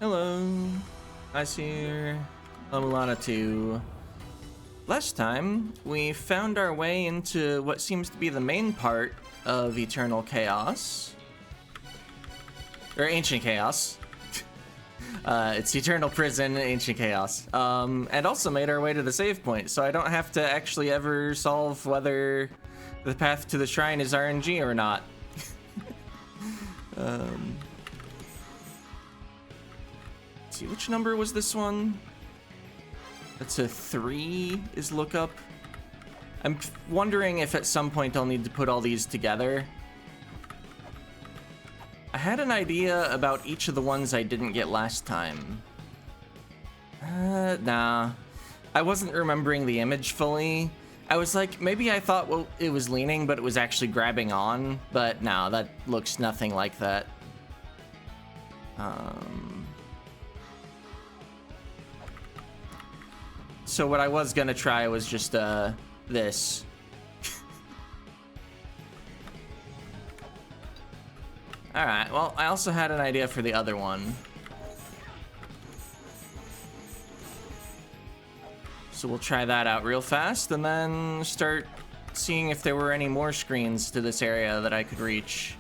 Hello, Ice here, La-Mulana 2. Last time, we found our way into what seems to be the main part of Eternal Chaos. Or Ancient Chaos. It's Eternal Prison, Ancient Chaos. And also made our way to the save point, so I don't have to actually ever solve whether the path to the shrine is RNG or not. Let's see, which number was this one? That's a 3 is lookup. I'm wondering if at some point I'll need to put all these together. I had an idea about each of the ones I didn't get last time. Nah. I wasn't remembering the image fully. I was like, maybe I thought well, it was leaning, but it was actually grabbing on. But no, that looks nothing like that. So what I was gonna try was just, this. Alright, well, I also had an idea for the other one. So we'll try that out real fast, and then start seeing if there were any more screens to this area that I could reach.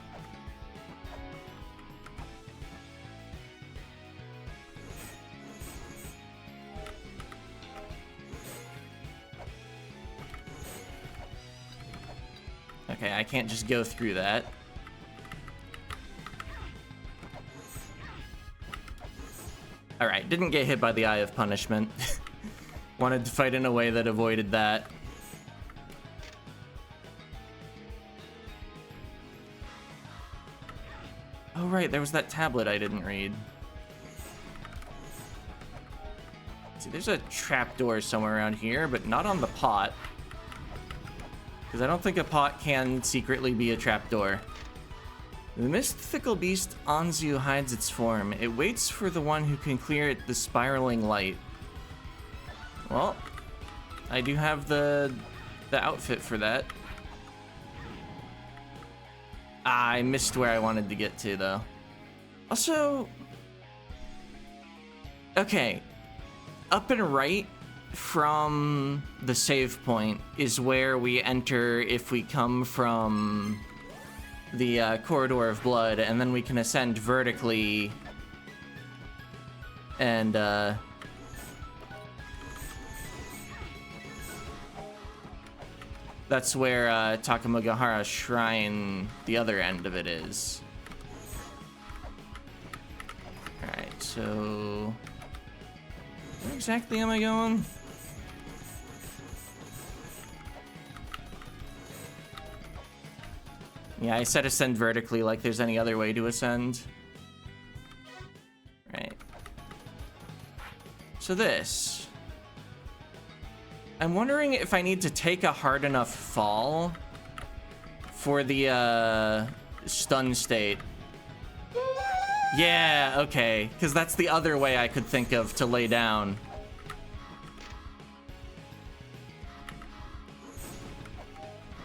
Okay, I can't just go through that. Alright, didn't get hit by the Eye of Punishment. Wanted to fight in a way that avoided that. Oh right, there was that tablet I didn't read. See, there's a trapdoor somewhere around here, but not on the pot. Because I don't think a pot can secretly be a trapdoor. The mythical beast Anzu hides its form. It waits for the one who can clear it the spiraling light. Well, I do have the outfit for that. I missed where I wanted to get to, though. Also, okay, up and right from the save point is where we enter if we come from the corridor of blood, and then we can ascend vertically and that's where Takamagahara Shrine, the other end of it, is. Alright, so where exactly am I going? Yeah, I said ascend vertically like there's any other way to ascend. Right. So this. I'm wondering if I need to take a hard enough fall for the stun state. Yeah, okay, because that's the other way I could think of to lay down.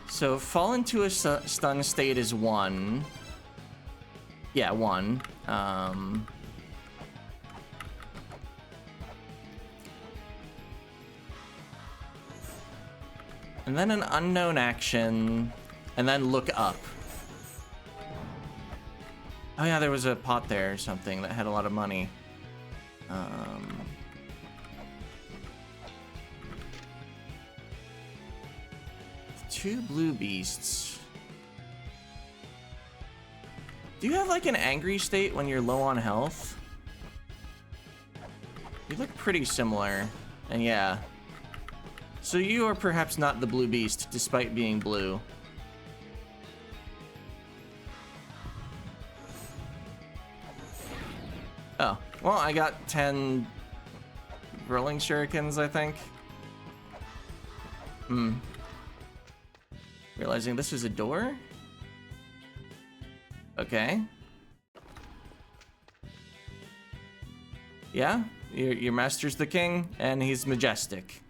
So fall into a stun state is 1. Yeah, 1. And then an unknown action, and then look up. Oh yeah, there was a pot there or something that had a lot of money. 2 blue beasts. Do you have like an angry state when you're low on health? You look pretty similar, and yeah. So you are perhaps not the blue beast, despite being blue. Oh, well, I got 10 rolling shurikens, I think. Realizing this is a door? Okay. Yeah, your master's the king, and he's majestic.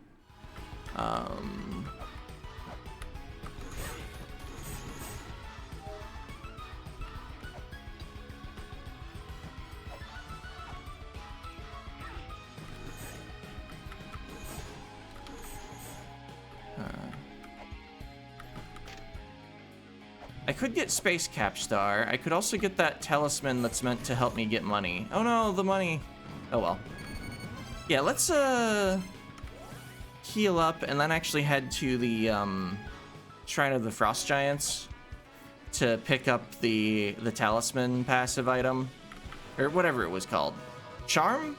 could get Space Cap Star. I could also get that talisman that's meant to help me get money. Oh no, the money. Oh well. Yeah, let's heal up and then actually head to the Shrine of the Frost Giants to pick up the talisman passive item, or whatever it was called. Charm?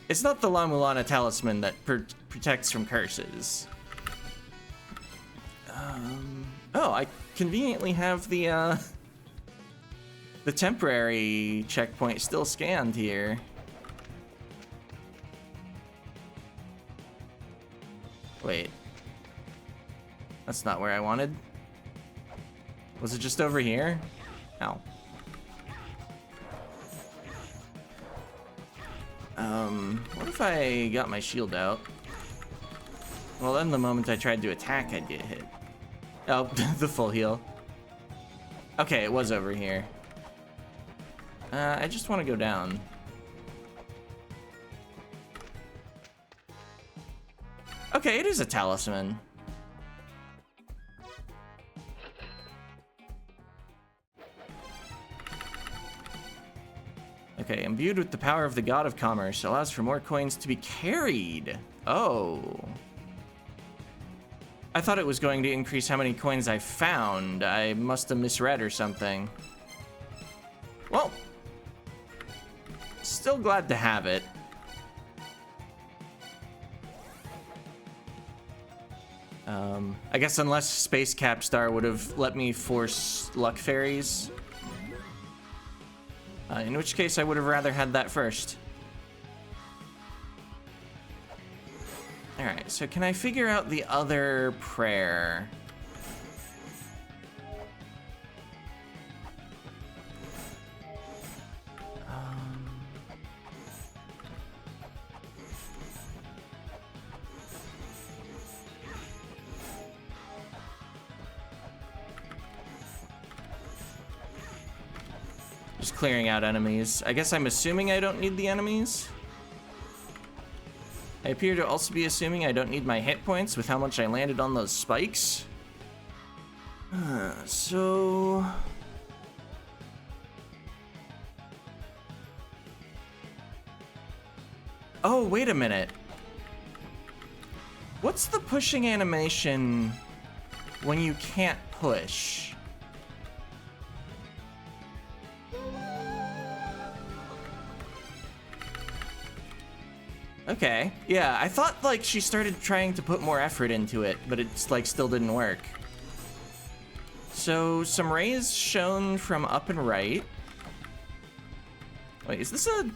It's not the La-Mulana talisman that protects from curses. Oh, I conveniently have the temporary checkpoint still scanned here. Wait. That's not where I wanted. Was it just over here? Ow. What if I got my shield out? Well, then the moment I tried to attack, I'd get hit. Oh, the full heal. Okay, it was over here. I just want to go down. Okay, it is a talisman. Okay, imbued with the power of the god of commerce, allows for more coins to be carried. Oh. I thought it was going to increase how many coins I found. I must have misread or something. Well, still glad to have it. I guess unless Space Cap Star would have let me force Luck Fairies. In which case I would have rather had that first. Alright, so can I figure out the other prayer? Just clearing out enemies. I guess I'm assuming I don't need the enemies. I appear to also be assuming I don't need my hit points with how much I landed on those spikes. So... Oh, wait a minute. What's the pushing animation when you can't push? Okay, yeah, I thought like she started trying to put more effort into it, but it's like still didn't work. So some rays shown from up and right. Wait, is this a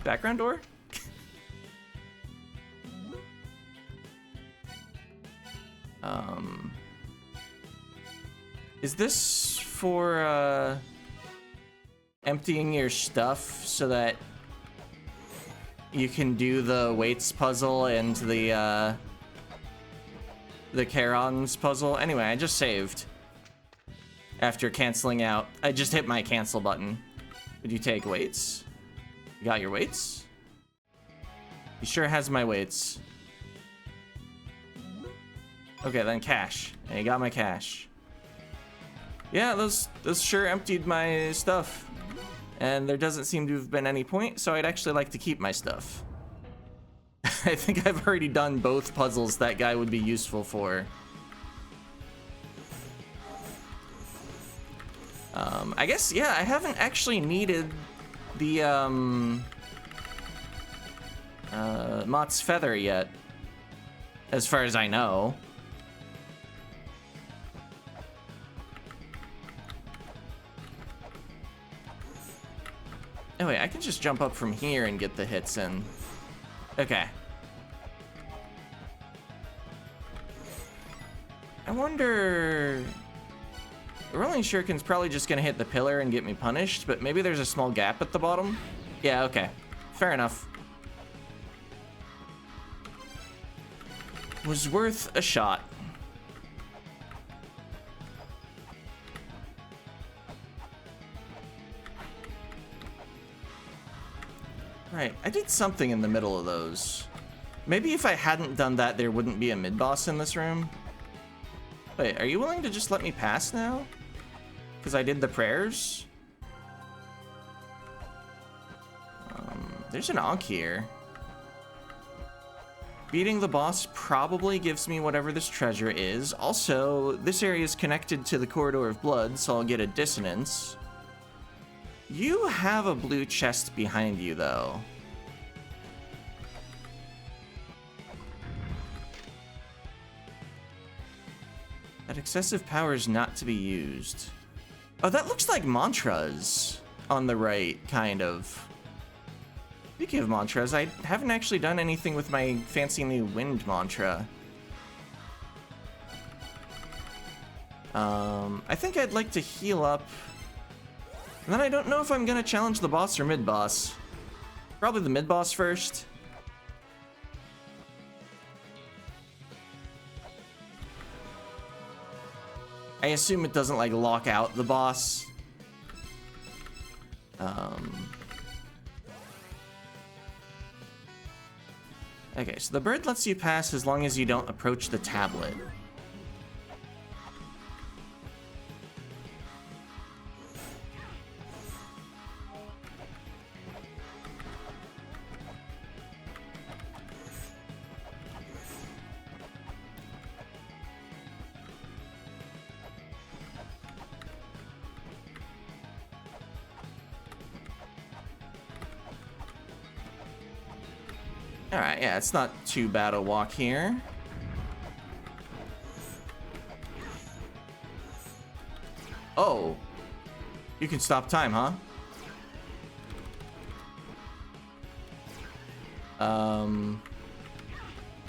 background door? Is this for emptying your stuff so that you can do the weights puzzle and the Charon's puzzle? Anyway, I just saved. After canceling out, I just hit my cancel button. Would you take weights? You got your weights? He sure has my weights. Okay, then cash. And you got my cash. Yeah, those sure emptied my stuff. And there doesn't seem to have been any point, so I'd actually like to keep my stuff. I think I've already done both puzzles that guy would be useful for. I guess, yeah, I haven't actually needed the Mott's Feather yet, as far as I know. Oh wait, I can just jump up from here and get the hits in. Okay. I wonder... The Rolling Shuriken's probably just gonna hit the pillar and get me punished, but maybe there's a small gap at the bottom? Yeah, okay. Fair enough. Was worth a shot. Right, I did something in the middle of those. Maybe if I hadn't done that, there wouldn't be a mid-boss in this room. Wait, are you willing to just let me pass now? Because I did the prayers? There's an Ankh here. Beating the boss probably gives me whatever this treasure is. Also, this area is connected to the Corridor of Blood, so I'll get a dissonance. You have a blue chest behind you, though. That excessive power is not to be used. Oh, that looks like mantras on the right, kind of. Speaking of mantras, I haven't actually done anything with my fancy new wind mantra. I think I'd like to heal up. And then I don't know if I'm gonna challenge the boss or mid-boss. Probably the mid-boss first. I assume it doesn't, like, lock out the boss. Okay, so the bird lets you pass as long as you don't approach the tablet. Alright, yeah, it's not too bad a walk here. Oh. You can stop time, huh?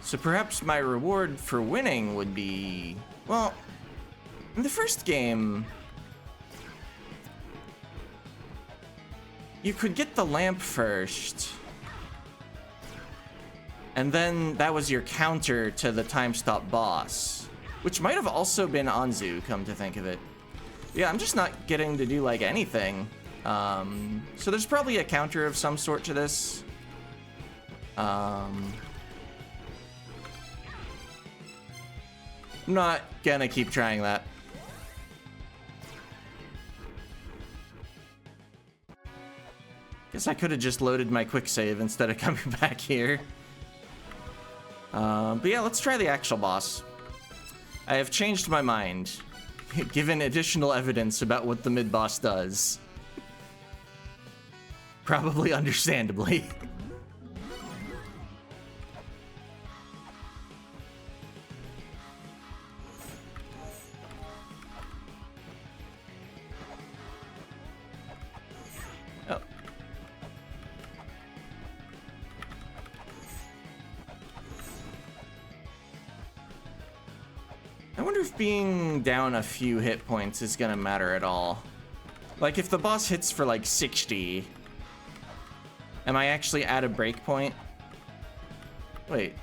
So perhaps my reward for winning would be... Well, in the first game... You could get the lamp first. And then that was your counter to the time stop boss. Which might have also been Anzu, come to think of it. Yeah, I'm just not getting to do, like, anything. So there's probably a counter of some sort to this. I'm not gonna keep trying that. Guess I could have just loaded my quick save instead of coming back here. But yeah, let's try the actual boss. I have changed my mind, given additional evidence about what the mid-boss does. Probably understandably. Oh. I wonder if being down a few hit points is gonna matter at all. Like, if the boss hits for, like, 60, am I actually at a breakpoint? Wait.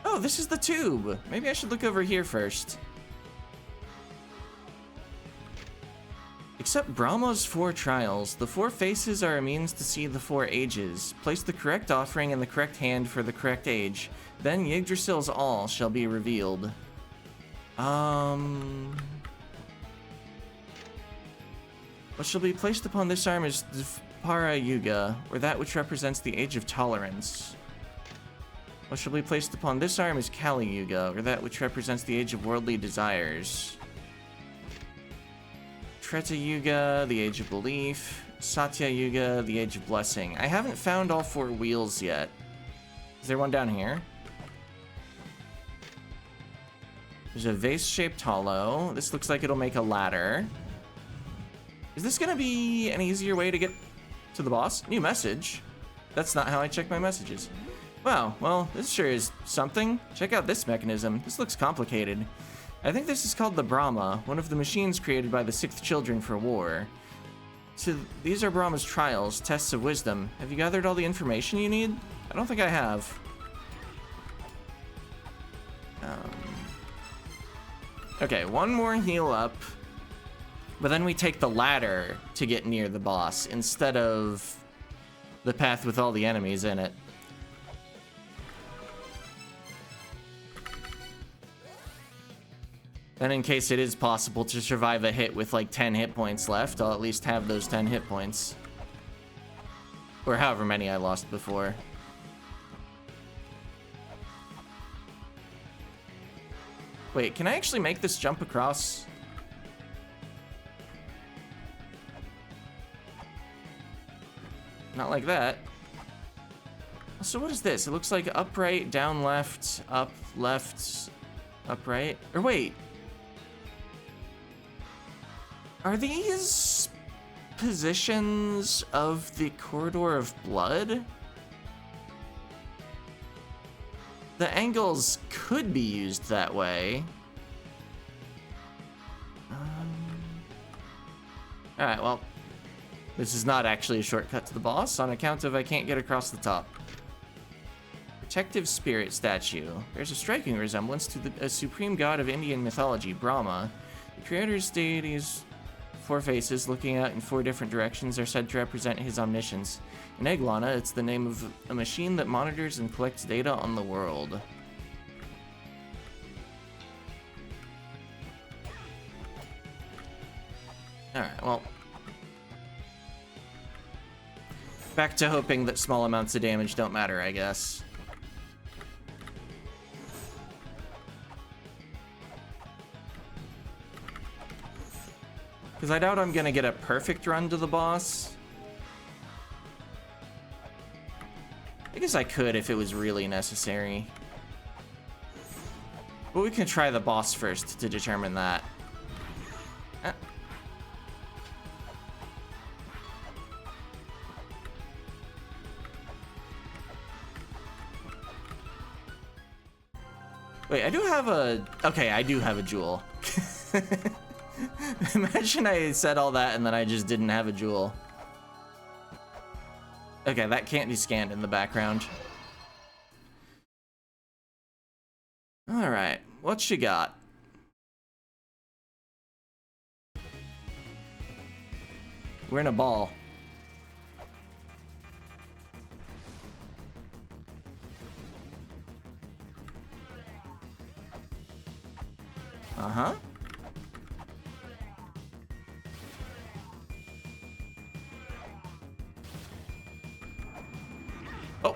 Oh, this is the tube. Maybe I should look over here first. Accept Brahma's 4 trials. The 4 faces are a means to see the 4 ages. Place the correct offering in the correct hand for the correct age. Then Yggdrasil's all shall be revealed. What shall be placed upon this arm is Para Yuga, or that which represents the age of tolerance. What shall be placed upon this arm is Kali Yuga, or that which represents the age of worldly desires. Treta Yuga, the age of belief. Satya Yuga, the age of blessing. I haven't found all 4 wheels yet. Is there one down here? There's a vase-shaped hollow. This looks like it'll make a ladder. Is this gonna be an easier way to get to the boss? New message. That's not how I check my messages. Wow, well, this sure is something. Check out this mechanism. This looks complicated. I think this is called the Brahma, one of the machines created by the 6th Children for war. So these are Brahma's trials, tests of wisdom. Have you gathered all the information you need? I don't think I have. Okay, one more heal up. But then we take the ladder to get near the boss instead of the path with all the enemies in it. Then in case it is possible to survive a hit with like 10 hit points left, I'll at least have those 10 hit points. Or however many I lost before. Wait, can I actually make this jump across? Not like that. So what is this? It looks like upright, down left, up left, upright. Or wait. Are these positions of the corridor of blood? The angles could be used that way. Alright, well, this is not actually a shortcut to the boss on account of I can't get across the top. Protective Spirit Statue. There's a striking resemblance to a supreme god of Indian mythology, Brahma. The creator's deity's 4 faces looking out in 4 different directions are said to represent his omniscience. In La-Mulana, it's the name of a machine that monitors and collects data on the world. Alright, well. Back to hoping that small amounts of damage don't matter, I guess. Because I doubt I'm gonna get a perfect run to the boss. I guess I could if it was really necessary. But we can try the boss first to determine that. Wait, I do have a... Okay, I do have a jewel. Imagine I said all that and then I just didn't have a jewel. Okay, that can't be scanned in the background. Alright, what you got? We're in a ball. Uh-huh. Oh.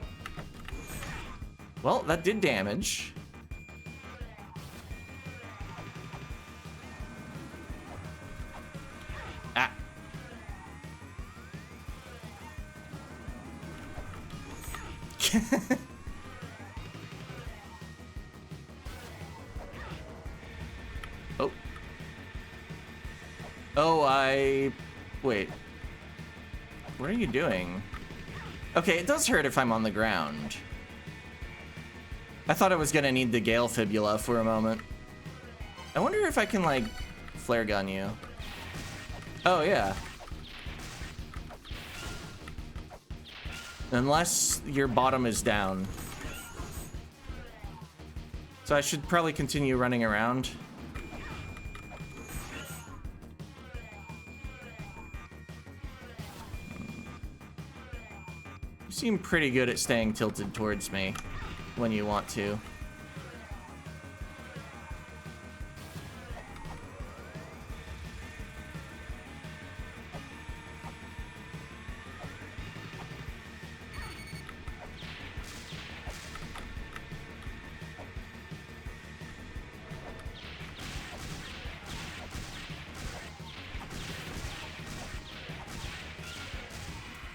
Well, that did damage. Ah. Oh. Oh, wait. What are you doing? Okay, it does hurt if I'm on the ground. I thought I was gonna need the Gale Fibula for a moment. I wonder if I can, like, flare gun you. Oh, yeah. Unless your bottom is down. So I should probably continue running around. You seem pretty good at staying tilted towards me when you want to.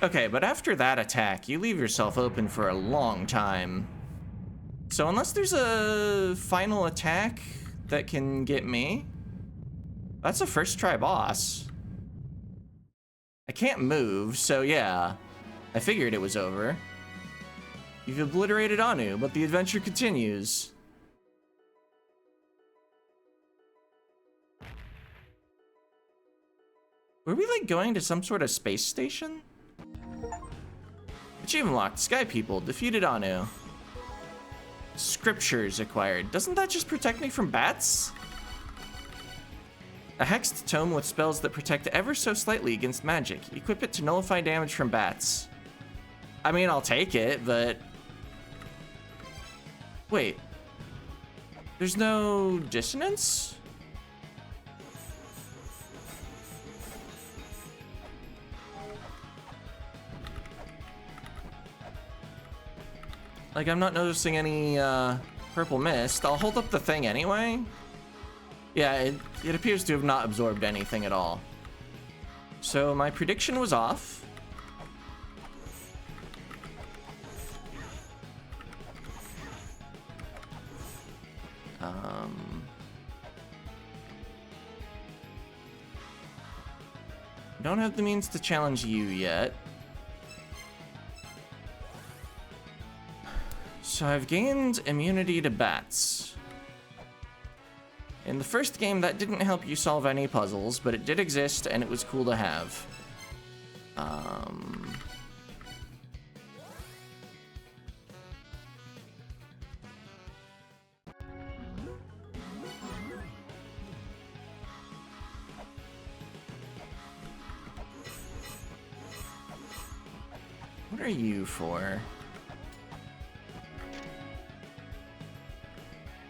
Okay, but after that attack, you leave yourself open for a long time. So unless there's a final attack that can get me, that's a first try boss. I can't move, so yeah, I figured it was over. You've obliterated Anu, but the adventure continues. Were we like going to some sort of space station? Achievement locked. Sky People defeated Anu. Scriptures acquired. Doesn't that just protect me from bats? A hexed tome with spells that protect ever so slightly against magic. Equip it to nullify damage from bats. I mean, I'll take it, but... Wait. There's no dissonance? Like, I'm not noticing any purple mist. I'll hold up the thing anyway. Yeah, it appears to have not absorbed anything at all. So my prediction was off. Don't have the means to challenge you yet. So I've gained immunity to bats. In the first game, that didn't help you solve any puzzles, but it did exist, and it was cool to have. What are you for?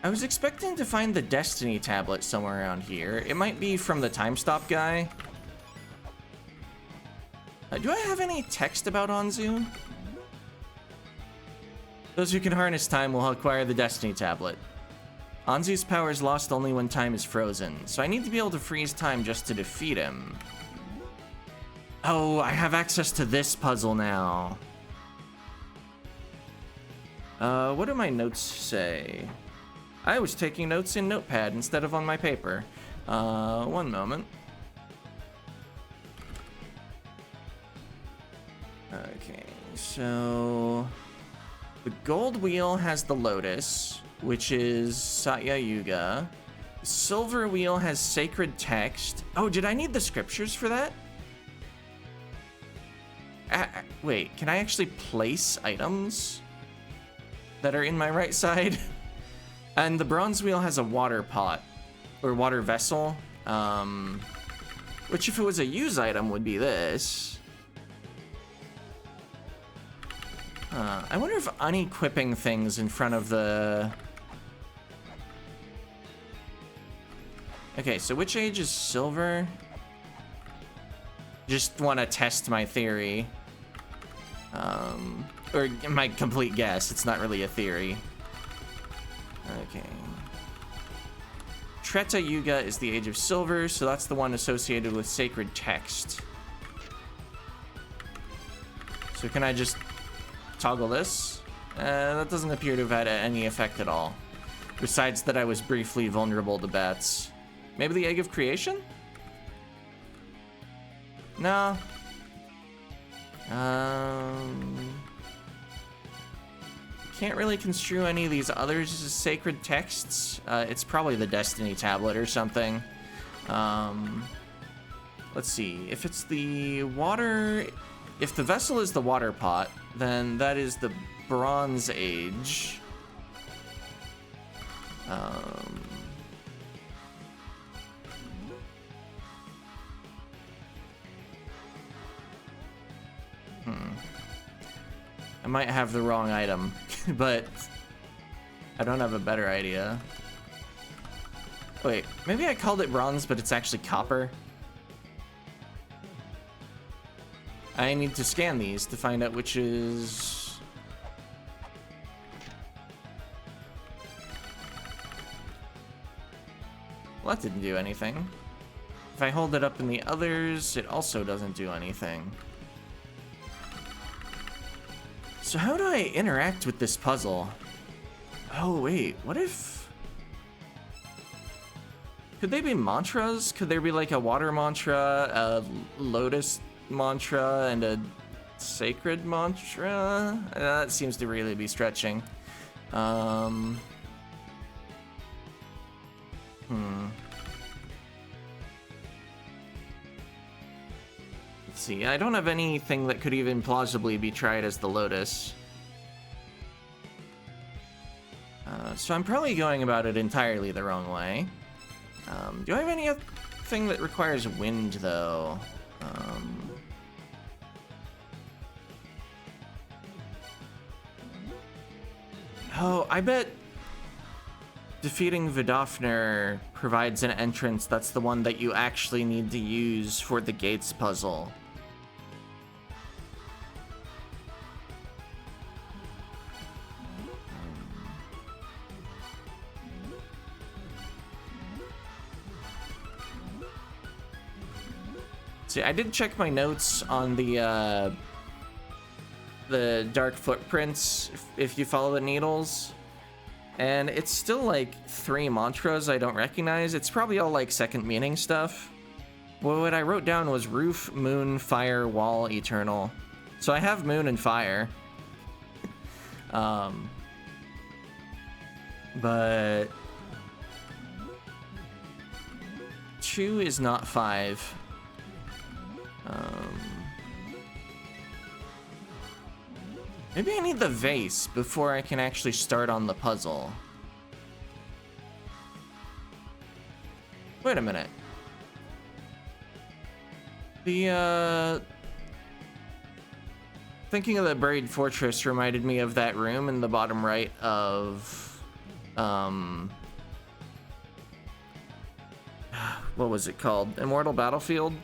I was expecting to find the Destiny tablet somewhere around here. It might be from the time stop guy. Do I have any text about Anzu? Those who can harness time will acquire the Destiny tablet. Anzu's power is lost only when time is frozen, so I need to be able to freeze time just to defeat him. Oh, I have access to this puzzle now. What do my notes say? I was taking notes in Notepad instead of on my paper. One moment. Okay, so the gold wheel has the lotus, which is Satya Yuga. The silver wheel has sacred text. Oh, did I need the scriptures for that? Wait, can I actually place items that are in my right side? And the bronze wheel has a water pot, or water vessel, which if it was a use item would be this. I wonder if unequipping things in front of the... Okay, so which age is silver? Just want to test my theory. Or my complete guess. It's not really a theory. Okay. Treta Yuga is the age of silver, so that's the one associated with sacred text. So can I just toggle this? That doesn't appear to have had any effect at all. Besides that I was briefly vulnerable to bats. Maybe the Egg of Creation? No. Can't really construe any of these others as sacred texts. It's probably the Destiny tablet or something. Let's see. If it's the water... If the vessel is the water pot, then that is the Bronze Age. I might have the wrong item, but I don't have a better idea. Wait, maybe I called it bronze, but it's actually copper. I need to scan these to find out which is... Well, that didn't do anything. If I hold it up in the others, it also doesn't do anything. So how do I interact with this puzzle? Oh, wait, what if... Could they be mantras? Could there be like a water mantra, a lotus mantra, and a sacred mantra? That seems to really be stretching. Let's see, I don't have anything that could even plausibly be tried as the lotus. So I'm probably going about it entirely the wrong way. Do I have anything that requires wind, though? Oh, I bet defeating Vidofnir provides an entrance that's the one that you actually need to use for the gates puzzle. See, I did check my notes on the dark footprints, if you follow the needles. And it's still like 3 mantras I don't recognize. It's probably all like second meaning stuff. Well, what I wrote down was roof, moon, fire, wall, eternal. So I have moon and fire. But 2 is not 5. Maybe I need the vase before I can actually start on the puzzle. Wait a minute. Thinking of the buried fortress reminded me of that room in the bottom right of, what was it called? Immortal Battlefield?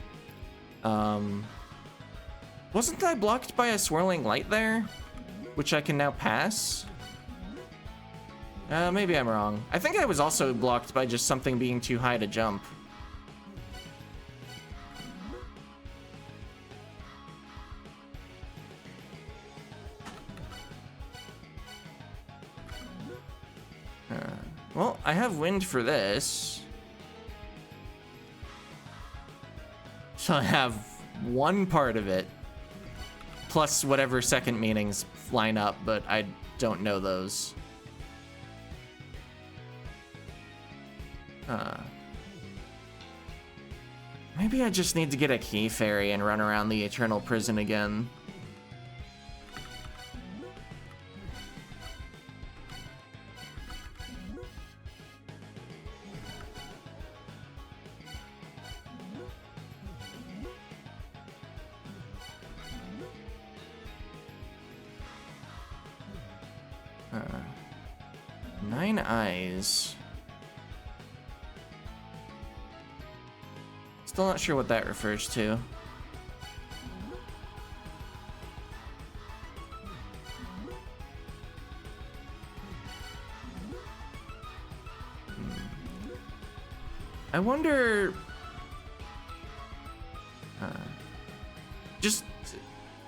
Wasn't I blocked by a swirling light there? Which I can now pass? Maybe I'm wrong. I think I was also blocked by just something being too high to jump. Well, I have wind for this. So I have one part of it, plus whatever second meanings line up, but I don't know those. Maybe I just need to get a key fairy and run around the Eternal Prison again. Nine eyes. Still not sure what that refers to. I wonder... just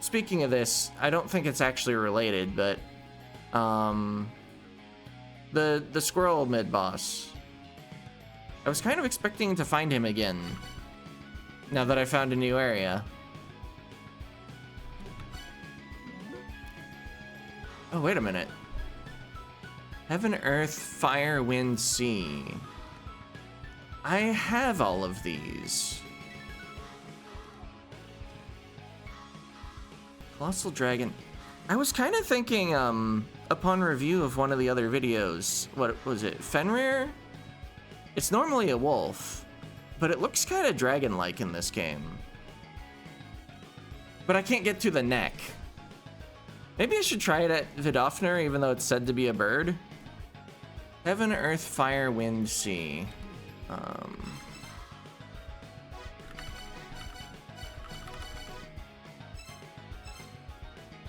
speaking of this, I don't think it's actually related, but the squirrel mid-boss. I was kind of expecting to find him again, now that I found a new area. Oh, wait a minute. Heaven, earth, fire, wind, sea. I have all of these. Colossal dragon. I was kind of thinking, upon review of one of the other videos, what was it, Fenrir? It's normally a wolf, but it looks kind of dragon-like in this game. But I can't get to the neck. Maybe I should try it at Vidofnir, even though it's said to be a bird. Heaven, earth, fire, wind, sea.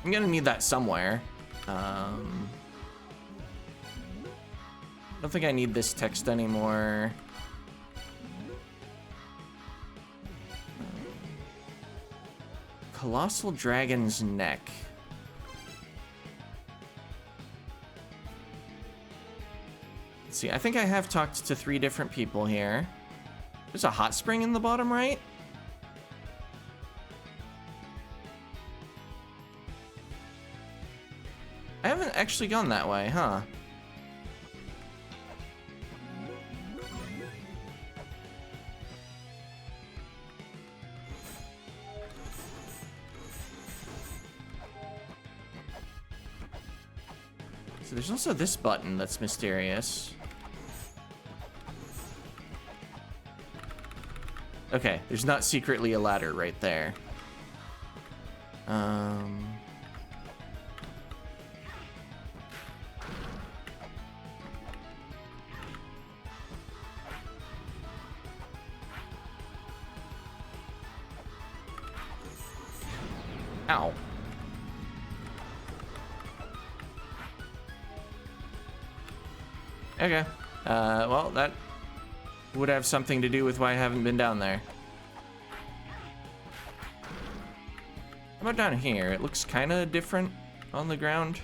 I'm gonna need that somewhere. I don't think I need this text anymore. Colossal dragon's neck. Let's see, I think I have talked to 3 different people here. There's a hot spring in the bottom right. I haven't actually gone that way, huh? So there's also this button that's mysterious. Okay, there's not secretly a ladder right there. Ow. Okay. Well, that would have something to do with why I haven't been down there. How about down here? It looks kind of different on the ground.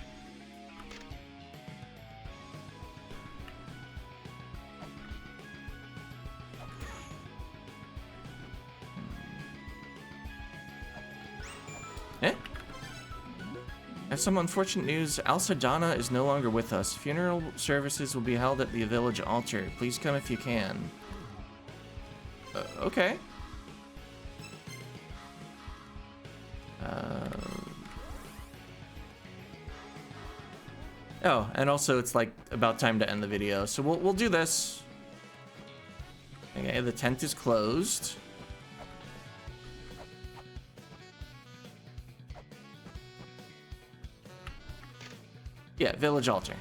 Eh? I have some unfortunate news. La-Mulana is no longer with us. Funeral services will be held at the village altar. Please come if you can. Okay. Oh, and also it's like about time to end the video, so we'll do this. Okay, the tent is closed. Yeah, village altar.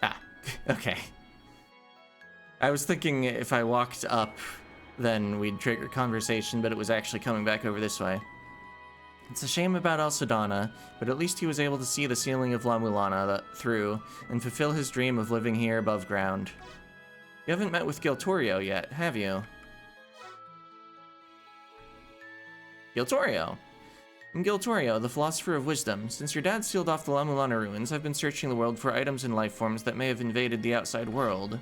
Ah, okay. I was thinking if I walked up, then we'd trigger conversation, but it was actually coming back over this way. It's a shame about La-Mulana, but at least he was able to see the ceiling of La-Mulana through and fulfill his dream of living here above ground. You haven't met with Giltorio yet, have you? Giltorio. I'm Giltorio, the Philosopher of Wisdom. Since your dad sealed off the La-Mulana ruins, I've been searching the world for items and life forms that may have invaded the outside world.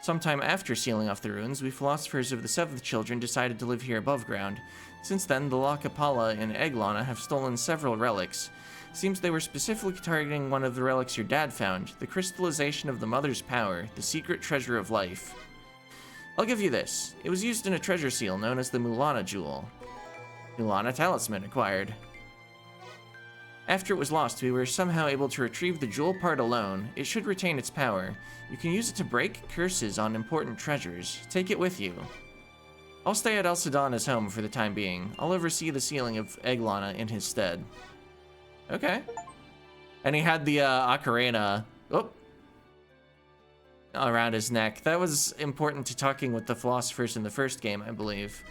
Sometime after sealing off the ruins, we philosophers of the Seventh Children decided to live here above ground. Since then, the La-Capala and Eglana have stolen several relics. Seems they were specifically targeting one of the relics your dad found, the crystallization of the Mother's power, the secret treasure of life. I'll give you this. It was used in a treasure seal known as the La-Mulana jewel. La-Mulana talisman acquired. After it was lost, we were somehow able to retrieve the jewel part alone. It should retain its power. You can use it to break curses on important treasures. Take it with you. I'll stay at La-Mulana's home for the time being. I'll oversee the sealing of Eglana in his stead. Okay. And he had the ocarina around his neck. That was important to talking with the philosophers in the first game, I believe.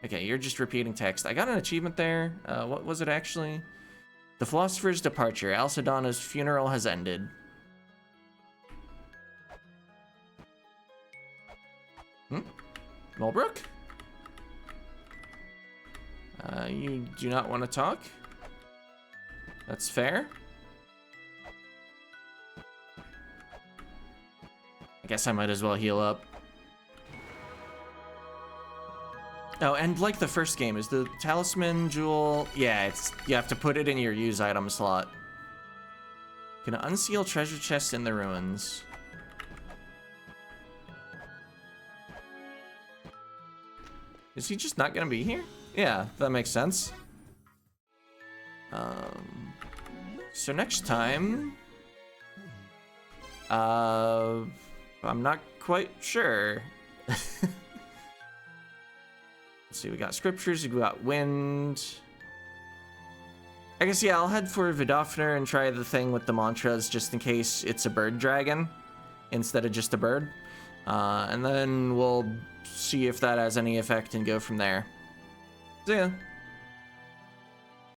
Okay, you're just repeating text. I got an achievement there. What was it actually? The philosopher's departure. La-Mulana's funeral has ended. Mulbrook? You do not want to talk? That's fair. I guess I might as well heal up. Oh, and like the first game, is the talisman jewel... Yeah, you have to put it in your use item slot. You can unseal treasure chests in the ruins. Is he just not gonna be here? Yeah, that makes sense. So next time... I'm not quite sure. Let's see, we got scriptures, we got wind. I guess, yeah, I'll head for Vidofner and try the thing with the mantras just in case it's a bird dragon instead of just a bird. And then we'll see if that has any effect and go from there. See ya.